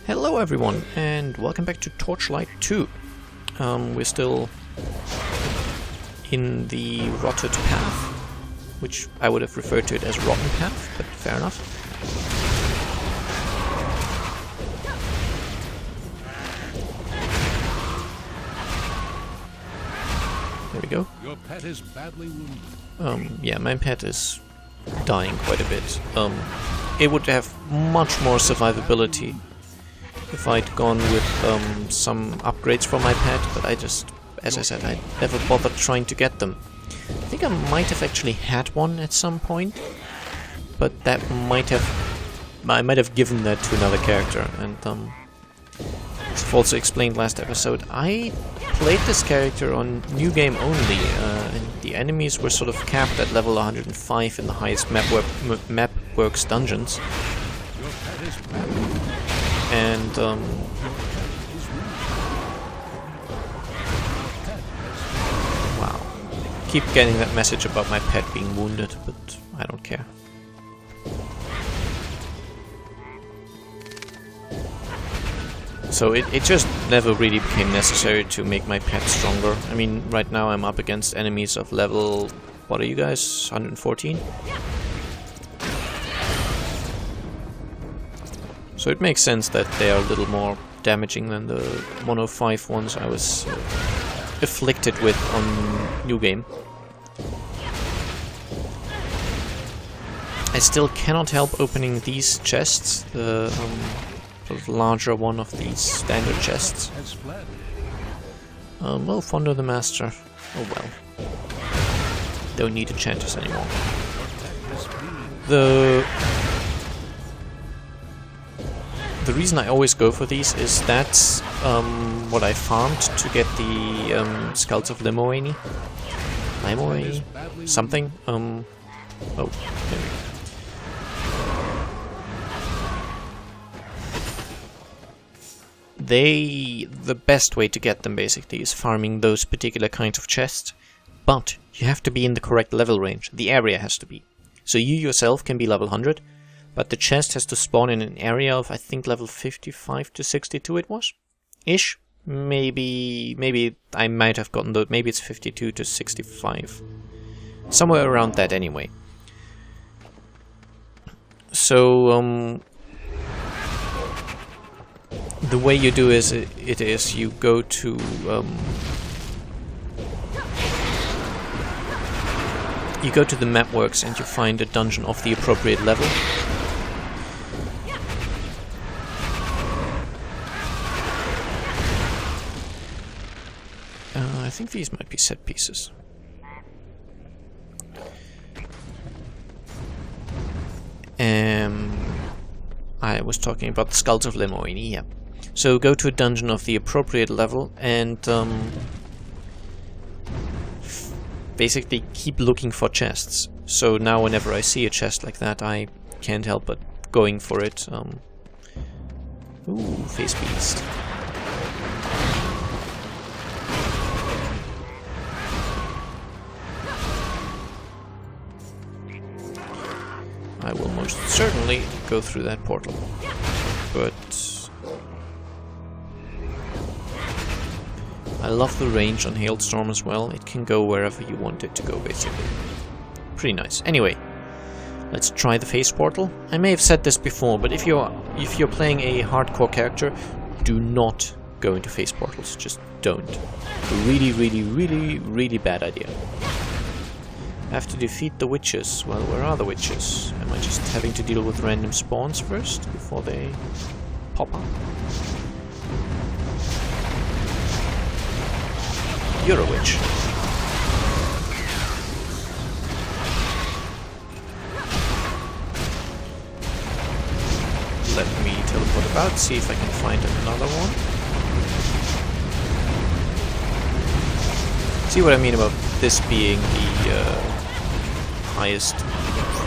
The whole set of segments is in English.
Hello everyone, and welcome back to Torchlight 2. We're still in the rotted path, which I would have referred to it as rotten path, but fair enough. There we go. Your pet is badly wounded. Yeah, my pet is dying quite a bit. It would have much more survivability if I'd gone with some upgrades for my pet, but I just, as I said, I never bothered trying to get them. I think I might have actually had one at some point, but that I might have given that to another character, and as I've also explained last episode, I played this character on New Game only, and the enemies were sort of capped at level 105 in the highest map works dungeons. And wow, I keep getting that message about my pet being wounded, but I don't care. So it just never really became necessary to make my pet stronger. I mean, right now I'm up against enemies of level, what are you guys, 114? So it makes sense that they are a little more damaging than the 105 ones I was afflicted with on New Game. I still cannot help opening these chests, the sort of larger one of these standard chests. Well, Fondo the Master. Oh well. Don't need enchanters anymore. The reason I always go for these is that's what I farmed to get the Skulls of Limoini. Something. Oh, there we go. The best way to get them basically is farming those particular kinds of chests, but you have to be in the correct level range. The area has to be. So you yourself can be level 100, but the chest has to spawn in an area of, I think, level 55 to 62 it was? Ish? Maybe I might have gotten those, maybe it's 52 to 65. Somewhere around that anyway. So, the way you do is you go to the map works and you find a dungeon of the appropriate level. I think these might be set pieces. I was talking about the Skulls of Limoini, yeah. So go to a dungeon of the appropriate level and basically keep looking for chests. So now whenever I see a chest like that, I can't help but going for it. Ooh, Face Beast. I will most certainly go through that portal, but I love the range on Hailstorm as well. It can go wherever you want it to go, basically. Pretty nice. Anyway, let's try the face portal. I may have said this before, but if you're playing a hardcore character, do not go into face portals. Just don't. Really, really, really, really bad idea. I have to defeat the witches. Well, where are the witches? Am I just having to deal with random spawns first before they pop up? You're a witch. Let me teleport about, see if I can find another one. See what I mean about this being the highest,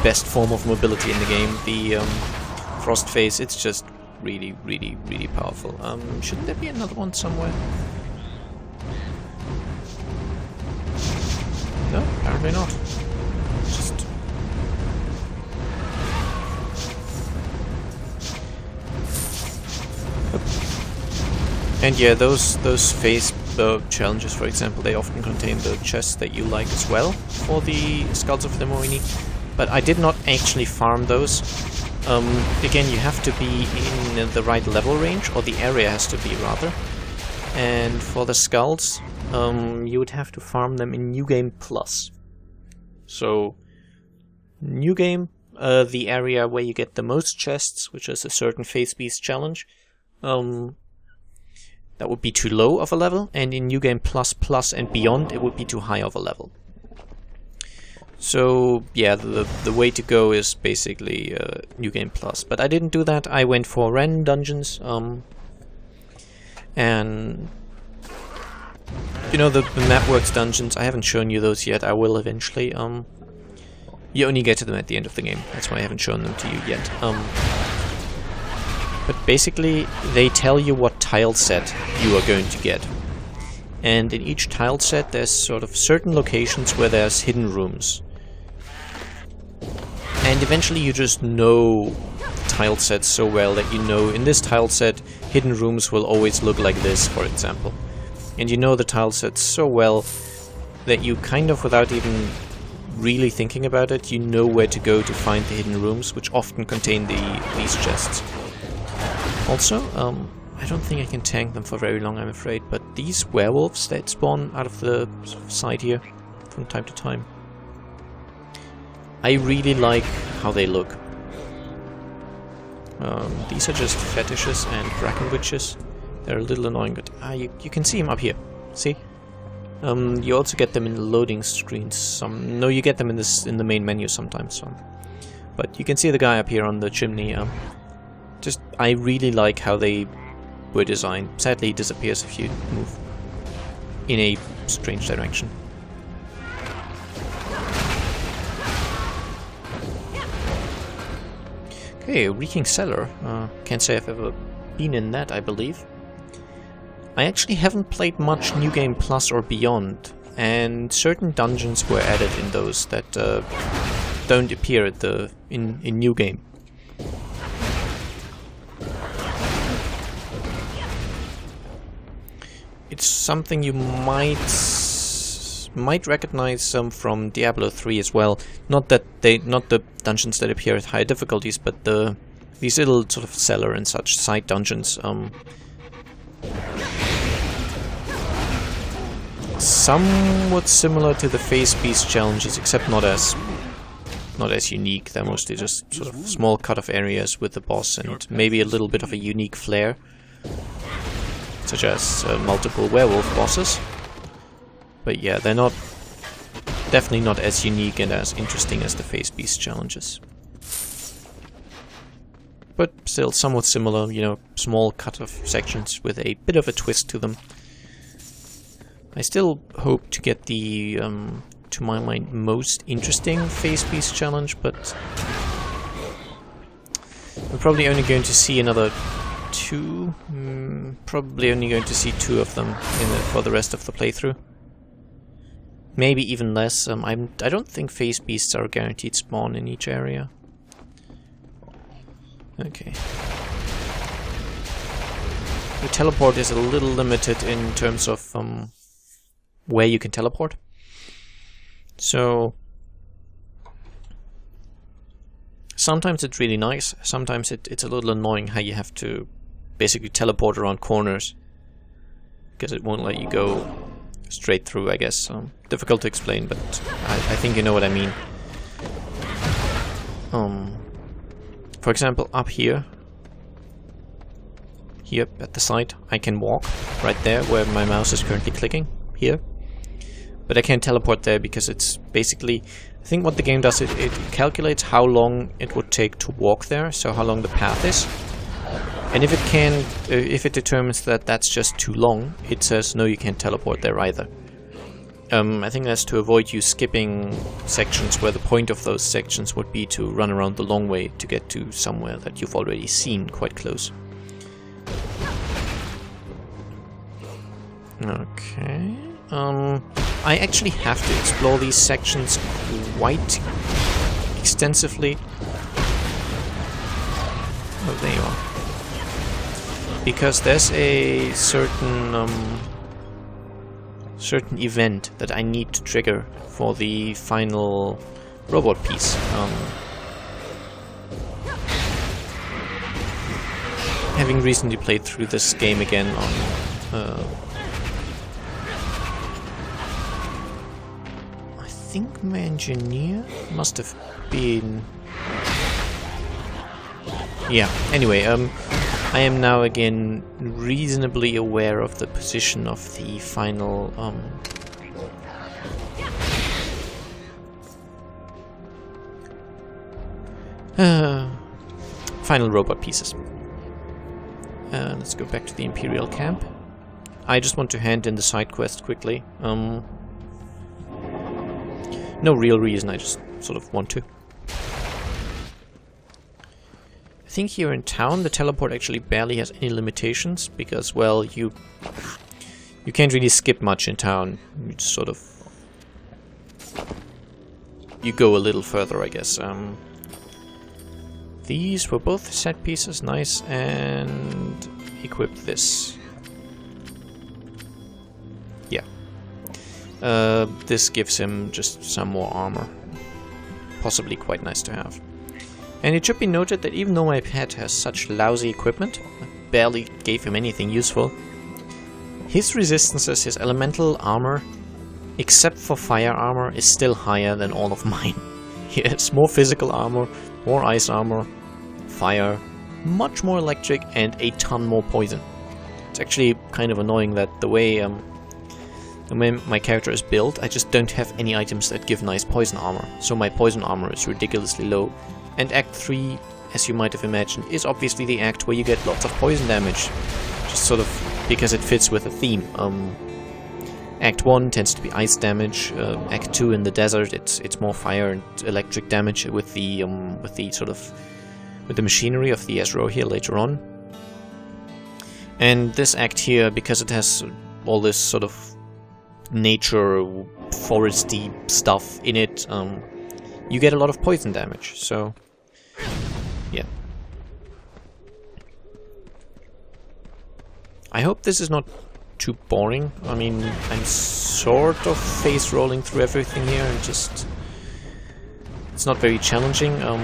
best form of mobility in the game. The Frost Face, it's just really, really, really powerful. Shouldn't there be another one somewhere? No, apparently not. Just And yeah, those phase challenges, for example, they often contain the chests that you like as well for the Skulls of the Moini. But I did not actually farm those. Again, you have to be in the right level range, or the area has to be rather. And for the skulls, you would have to farm them in New Game Plus. So, New Game, the area where you get the most chests, which is a certain Phase Beast challenge, that would be too low of a level, and in New Game Plus and beyond, it would be too high of a level. So, yeah, the way to go is basically New Game Plus. But I didn't do that, I went for random dungeons, and you know, the Mapworks dungeons, I haven't shown you those yet, I will eventually. You only get to them at the end of the game, that's why I haven't shown them to you yet. But basically, they tell you what tile set you are going to get. And in each tile set there's sort of certain locations where there's hidden rooms. And eventually you just know tile sets so well that you know in this tile set hidden rooms will always look like this, for example. And you know the tile set so well that you kind of, without even really thinking about it, you know where to go to find the hidden rooms, which often contain these chests. Also, I don't think I can tank them for very long, I'm afraid, but these werewolves that spawn out of the side here from time to time, I really like how they look. These are just fetishes and bracken witches. They're a little annoying, but you can see them up here. See? You also get them in the loading screens. No, you get them in the main menu sometimes. But you can see the guy up here on the chimney. I really like how they were designed. Sadly, he disappears if you move in a strange direction. Okay, Reeking Cellar. Can't say I've ever been in that, I believe. I actually haven't played much New Game Plus or Beyond, and certain dungeons were added in those that don't appear at in New Game. It's something you might recognize from Diablo 3 as well. Not the dungeons that appear at higher difficulties, but these little sort of cellar and such side dungeons. Somewhat similar to the Phase Beast challenges, except not as unique. They're mostly just sort of small cut-off areas with the boss and maybe a little bit of a unique flair, such as multiple werewolf bosses. But yeah, they're definitely not as unique and as interesting as the Phase Beast challenges. But still somewhat similar, you know, small cut-off sections with a bit of a twist to them. I still hope to get the, to my mind, most interesting Phase Beast challenge, but we're probably only going to see another two, probably only going to see two of them for the rest of the playthrough. Maybe even less. I don't think Phase Beasts are guaranteed spawn in each area. Okay. The teleport is a little limited in terms of where you can teleport. So sometimes it's really nice, sometimes it's a little annoying how you have to basically teleport around corners, because it won't let you go straight through, I guess. Difficult to explain, but I think you know what I mean. For example, up here at the side, I can walk right there where my mouse is currently clicking, here. But I can't teleport there because it's basically, I think what the game does, it calculates how long it would take to walk there, so how long the path is. And if it determines that that's just too long, it says no, you can't teleport there either. I think that's to avoid you skipping sections where the point of those sections would be to run around the long way to get to somewhere that you've already seen quite close. Okay. I actually have to explore these sections quite extensively. Oh, there you are. because there's a certain certain event that I need to trigger for the final robot piece. Having recently played through this game again on I think my engineer must have been... Yeah, anyway, I am now again reasonably aware of the position of the final final robot pieces. Let's go back to the Imperial camp. I just want to hand in the side quest quickly. No real reason, I just sort of want to. I think here in town the teleport actually barely has any limitations, because, well, you can't really skip much in town. You just sort of... you go a little further, I guess. These were both set pieces, nice, and equip this. Yeah. This gives him just some more armor. Possibly quite nice to have. And it should be noted that even though my pet has such lousy equipment, I barely gave him anything useful, his resistances, his elemental armor, except for fire armor, is still higher than all of mine. He has more physical armor, more ice armor, fire, much more electric, and a ton more poison. It's actually kind of annoying that the way my character is built, I just don't have any items that give nice poison armor, so my poison armor is ridiculously low. And Act 3, as you might have imagined, is obviously the act where you get lots of poison damage, just sort of because it fits with the theme. Act 1 tends to be ice damage. Act 2 in the desert, it's more fire and electric damage with the machinery of the Ezro here later on. And this act here, because it has all this sort of nature, foresty stuff in it, you get a lot of poison damage. So, yeah. I hope this is not too boring. I mean, I'm sort of face rolling through everything here and just... it's not very challenging. I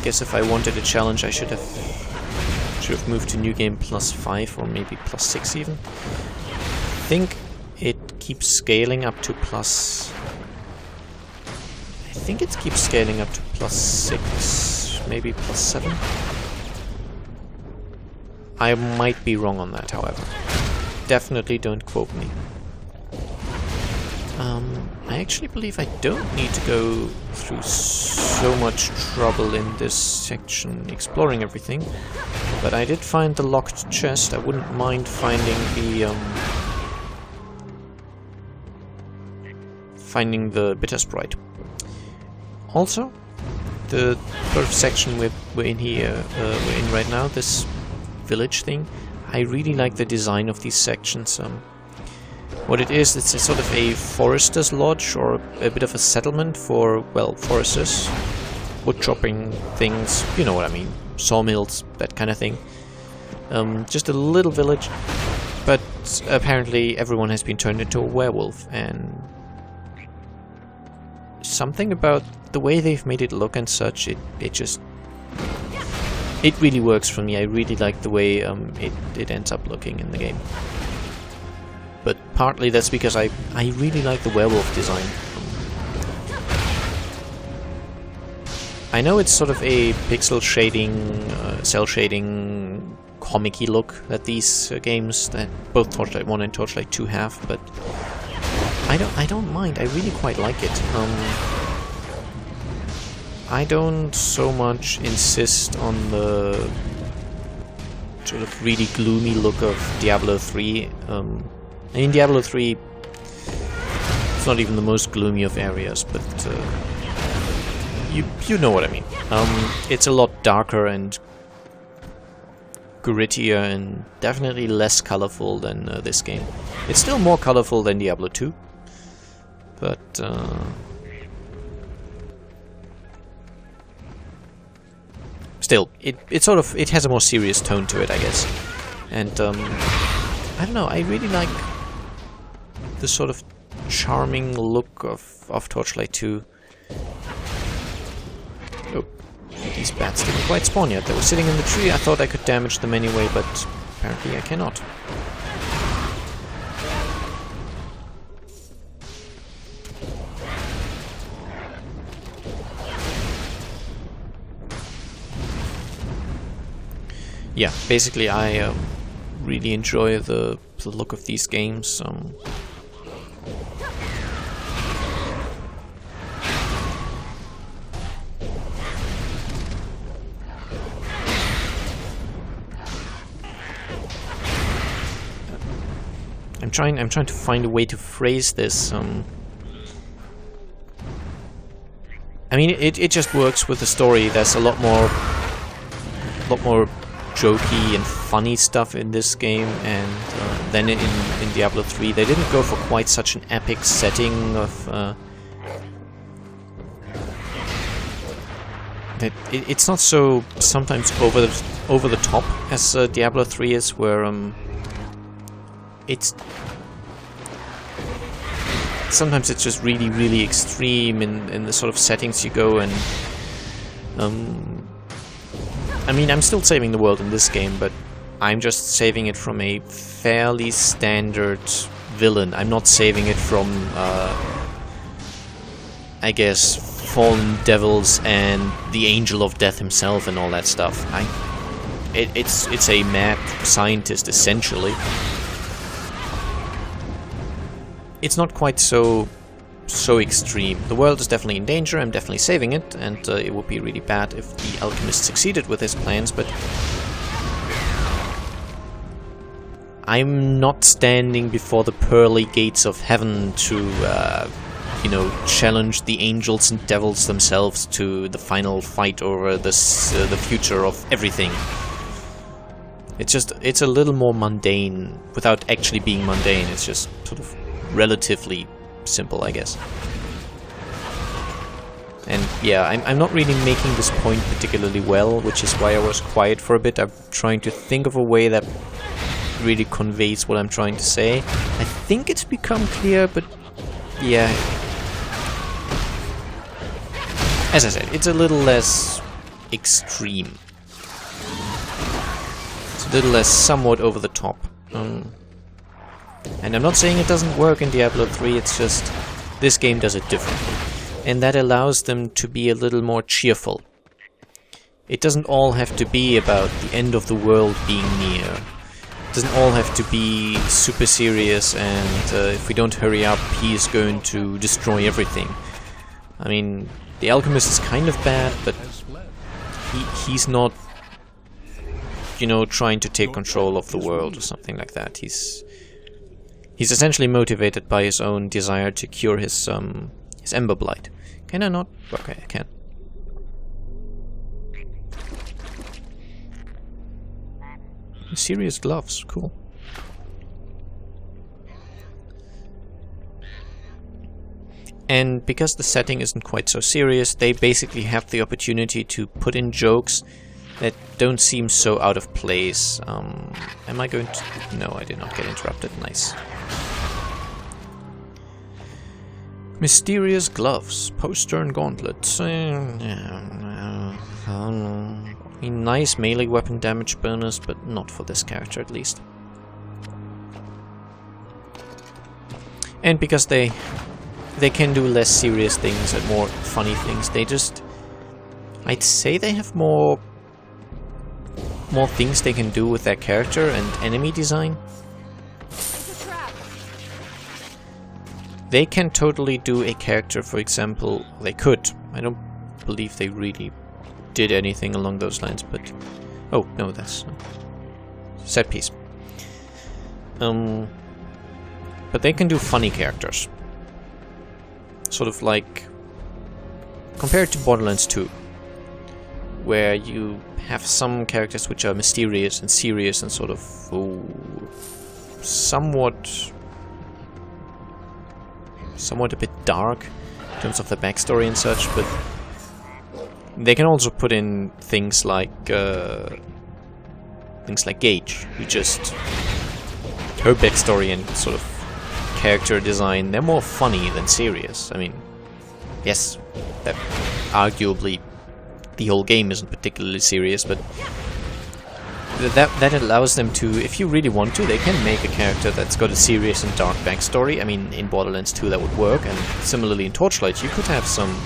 guess if I wanted a challenge I should have moved to New Game +5 or maybe +6 even. I think it keeps scaling up to +... I think it keeps scaling up to +6, maybe +7. I might be wrong on that, however. Definitely don't quote me. I actually believe I don't need to go through so much trouble in this section exploring everything, but I did find the locked chest. I wouldn't mind finding the bitter sprite. Also, the first section we're in here, we're in right now, this village thing. I really like the design of these sections. What it is, it's a sort of a forester's lodge, or a bit of a settlement for, well, foresters. Wood chopping things, you know what I mean. Sawmills, that kind of thing. Just a little village, but apparently everyone has been turned into a werewolf, and something about the way they've made it look and such, it really works for me. I really like the way it ends up looking in the game. But partly that's because I really like the werewolf design. I know it's sort of a pixel shading, cell shading, comic-y look that these games, that both Torchlight 1 and Torchlight 2 have, but I don't mind. I really quite like it. I don't so much insist on the sort of really gloomy look of Diablo 3. I mean, Diablo 3, it's not even the most gloomy of areas, but you know what I mean. It's a lot darker and grittier and definitely less colorful than this game. It's still more colorful than Diablo 2, but still, it sort of, it has a more serious tone to it, I guess. And I don't know, I really like the sort of charming look of Torchlight 2. Oh, these bats didn't quite spawn yet. They were sitting in the tree. I thought I could damage them anyway, but apparently I cannot. Yeah, basically I really enjoy the look of these games. I'm trying to find a way to phrase this. I mean, it just works with the story. There's a lot more jokey and funny stuff in this game, and then in Diablo 3 they didn't go for quite such an epic setting of it's not so sometimes over the top as Diablo 3 is, where it's sometimes it's just really extreme in the sort of settings you go, and I mean, I'm still saving the world in this game, but I'm just saving it from a fairly standard villain. I'm not saving it from, I guess, fallen devils and the angel of death himself and all that stuff. It's a mad scientist, essentially. It's not quite so extreme. The world is definitely in danger, I'm definitely saving it, and it would be really bad if the alchemist succeeded with his plans, but I'm not standing before the pearly gates of heaven to, you know, challenge the angels and devils themselves to the final fight over this, the future of everything. It's a little more mundane, without actually being mundane. It's just sort of relatively simple, I guess. And yeah, I'm not really making this point particularly well, which is why I was quiet for a bit. I'm trying to think of a way that really conveys what I'm trying to say. I think it's become clear, but yeah. As I said, it's a little less extreme. It's a little less somewhat over the top. And I'm not saying it doesn't work in Diablo 3, it's just this game does it differently. And that allows them to be a little more cheerful. It doesn't all have to be about the end of the world being near. It doesn't all have to be super serious and if we don't hurry up, he is going to destroy everything. I mean, the alchemist is kind of bad, but he's not, you know, trying to take control of the world or something like that. He's essentially motivated by his own desire to cure his Ember Blight. Can I not? Okay, I can. Mysterious gloves, cool. And because the setting isn't quite so serious, they basically have the opportunity to put in jokes that don't seem so out of place. Am I going to... No, I did not get interrupted. Nice. Mysterious gloves, post-turn gauntlets. Nice melee weapon damage bonus, but not for this character at least. And because they can do less serious things and more funny things, they just... I'd say they have more things they can do with their character and enemy design. They can totally do a character, for example, they could. I don't believe they really did anything along those lines, but... Oh, no, that's... set piece. But they can do funny characters. Sort of like... compared to Borderlands 2, where you have some characters which are mysterious and serious and sort of... somewhat a bit dark in terms of the backstory and such, but They can also put in things like Gage, who just her backstory and sort of character design, they're more funny than serious. I mean, yes, that arguably the whole game isn't particularly serious, but that allows them to, if you really want to, they can make a character that's got a serious and dark backstory. I mean, in Borderlands 2 that would work, and similarly in Torchlight you could have some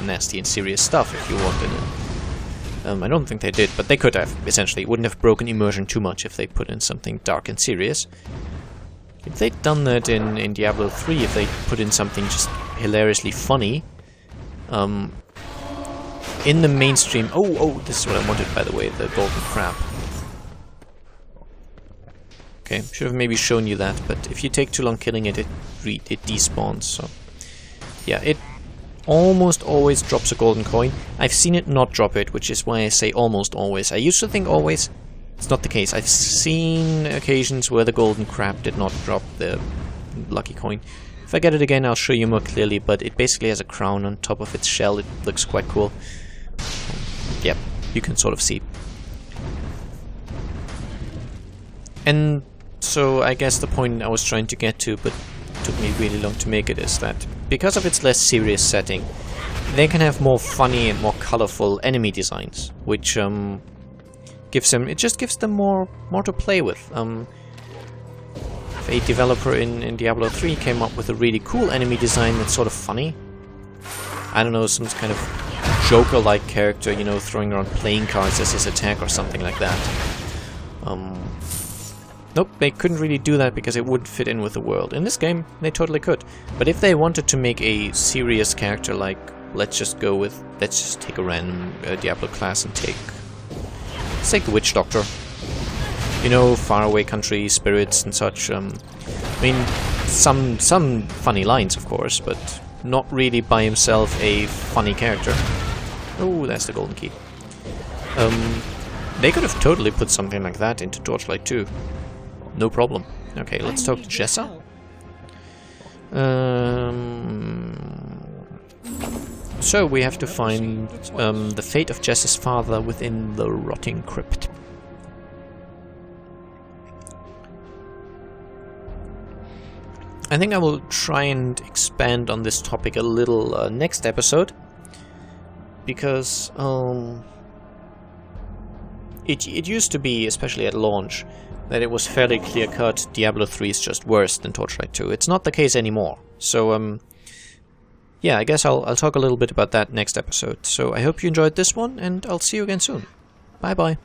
nasty and serious stuff if you wanted it. I don't think they did, but they could have, essentially. It wouldn't have broken immersion too much if they put in something dark and serious. If they'd done that in Diablo 3, if they put in something just hilariously funny, in the mainstream... Oh, this is what I wanted, by the way, the golden crab. Okay, should have maybe shown you that, but if you take too long killing it, it despawns, so... Yeah, it almost always drops a golden coin. I've seen it not drop it, which is why I say almost always. I used to think always. It's not the case. I've seen occasions where the golden crab did not drop the lucky coin. If I get it again, I'll show you more clearly, but it basically has a crown on top of its shell. It looks quite cool. Yep, you can sort of see. And so I guess the point I was trying to get to, but took me really long to make it, is that because of its less serious setting, they can have more funny and more colorful enemy designs, which gives them more to play with. If a developer in Diablo 3 came up with a really cool enemy design that's sort of funny, I don't know, some kind of Joker-like character, you know, throwing around playing cards as his attack or something like that. Nope, they couldn't really do that because it wouldn't fit in with the world. In this game, they totally could. But if they wanted to make a serious character, like, let's just take a random Diablo class and let's take the Witch Doctor. You know, faraway country, spirits and such. I mean, some funny lines, of course, but not really by himself a funny character. Oh, that's the golden key. They could have totally put something like that into Torchlight 2. No problem. Okay, let's talk to Jessa. So we have to find the fate of Jessa's father within the rotting crypt. I think I will try and expand on this topic a little next episode, because it used to be, especially at launch, that it was fairly clear-cut Diablo 3 is just worse than Torchlight 2. It's not the case anymore. So, yeah, I guess I'll talk a little bit about that next episode. So I hope you enjoyed this one, and I'll see you again soon. Bye-bye.